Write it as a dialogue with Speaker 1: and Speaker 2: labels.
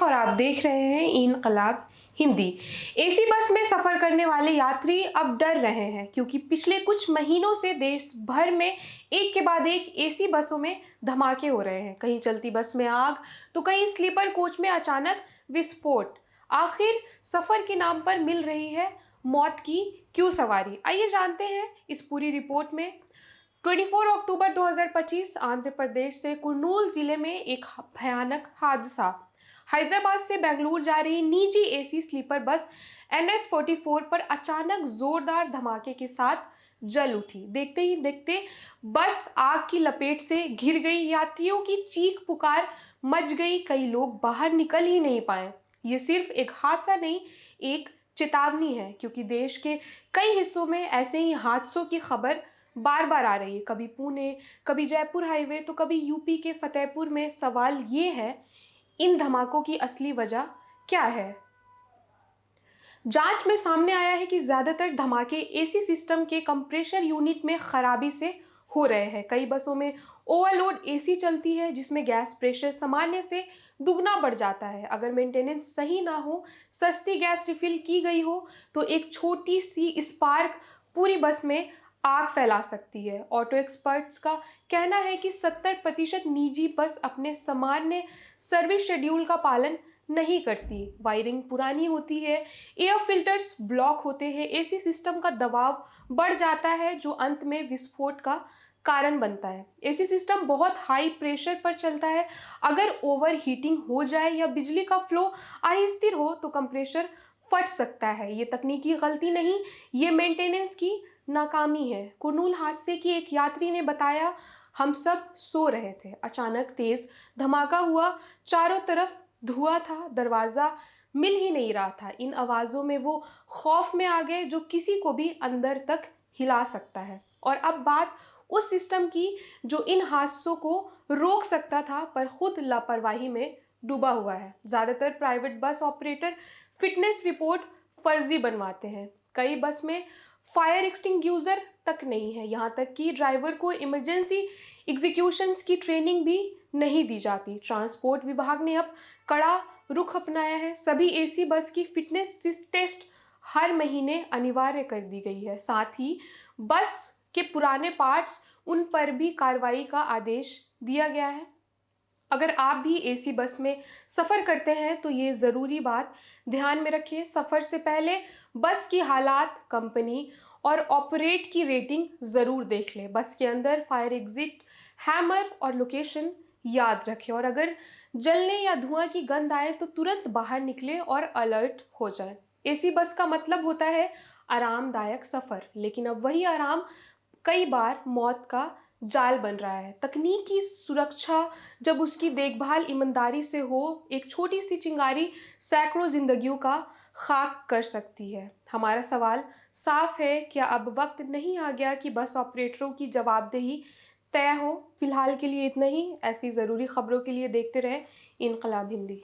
Speaker 1: और आप देख रहे हैं इनकलाब हिंदी। एसी बस में सफर करने वाले यात्री अब डर रहे हैं क्योंकि पिछले कुछ महीनों से देश भर में एक के बाद एक एसी बसों में धमाके हो रहे हैं। कहीं चलती बस में आग तो कहीं स्लीपर कोच में अचानक विस्फोट। आखिर सफर के नाम पर मिल रही है मौत की क्यों सवारी? आइए जानते हैं इस पूरी रिपोर्ट में। 24 अक्टूबर 2025 आंध्र प्रदेश से कुर्नूल जिले में एक भयानक हादसा। हैदराबाद से बेंगलुरु जा रही निजी एसी स्लीपर बस NH44 पर अचानक जोरदार धमाके के साथ जल उठी। देखते ही देखते बस आग की लपेट से घिर गई। यात्रियों की चीख पुकार मच गई। कई लोग बाहर निकल ही नहीं पाए। ये सिर्फ एक हादसा नहीं, एक चेतावनी है, क्योंकि देश के कई हिस्सों में ऐसे ही हादसों की खबर बार बार आ रही है। कभी पुणे, कभी जयपुर हाईवे तो कभी यूपी के फतेहपुर में। सवाल ये है, इन धमाकों की असली वजह क्या है? जांच में सामने आया है कि ज्यादातर धमाके एसी सिस्टम के कंप्रेसर यूनिट में खराबी से हो रहे हैं। कई बसों में ओवरलोड एसी चलती है जिसमें गैस प्रेशर सामान्य से दुगना बढ़ जाता है। अगर मेंटेनेंस सही ना हो, सस्ती गैस रिफिल की गई हो तो एक छोटी सी स्पार्क पूरी बस में आग फैला सकती है। ऑटो एक्सपर्ट्स का कहना है कि 70% निजी बस अपने सामान्य सर्विस शेड्यूल का पालन नहीं करती। वायरिंग पुरानी होती है, एयर फिल्टर्स ब्लॉक होते हैं, एसी सिस्टम का दबाव बढ़ जाता है जो अंत में विस्फोट का कारण बनता है। एसी सिस्टम बहुत हाई प्रेशर पर चलता है। अगर ओवर हीटिंग हो जाए या बिजली का फ्लो अस्थिर हो तो कंप्रेसर फट सकता है। ये तकनीकी गलती नहीं, ये मेंटेनेंस की नाकामी है। कुर्नूल हादसे की एक यात्री ने बताया, हम सब सो रहे थे, अचानक तेज धमाका हुआ, चारों तरफ धुआं था, दरवाजा मिल ही नहीं रहा था। इन आवाजों में वो खौफ में आ गए जो किसी को भी अंदर तक हिला सकता है। और अब बात उस सिस्टम की जो इन हादसों को रोक सकता था पर खुद लापरवाही में डूबा हुआ है। ज्यादातर private bus operator fitness report फर्जी बनवाते हैं। कई बस में फायर एक्सटिंग्यूशर तक नहीं है, यहाँ तक कि ड्राइवर को इमरजेंसी एग्जीक्यूशंस की ट्रेनिंग भी नहीं दी जाती। ट्रांसपोर्ट विभाग ने अब कड़ा रुख अपनाया है। सभी एसी बस की फिटनेस टेस्ट हर महीने अनिवार्य कर दी गई है। साथ ही बस के पुराने पार्ट्स, उन पर भी कार्रवाई का आदेश दिया गया है। अगर आप भी एसी बस में सफ़र करते हैं तो ये ज़रूरी बात ध्यान में रखिए, सफ़र से पहले बस की हालात, कंपनी और ऑपरेट की रेटिंग ज़रूर देख लें। बस के अंदर फायर एग्जिट, हैमर और लोकेशन याद रखें। और अगर जलने या धुआं की गंध आए तो तुरंत बाहर निकले और अलर्ट हो जाए। एसी बस का मतलब होता है आरामदायक सफ़र, लेकिन अब वही आराम कई बार मौत का जाल बन रहा है। तकनीक की सुरक्षा जब उसकी देखभाल ईमानदारी से हो, एक छोटी सी चिंगारी सैकड़ों जिंदगियों का खाक कर सकती है। हमारा सवाल साफ है, क्या अब वक्त नहीं आ गया कि बस ऑपरेटरों की जवाबदेही तय हो? फिलहाल के लिए इतना ही। ऐसी ज़रूरी खबरों के लिए देखते रहे इनकलाब हिंदी।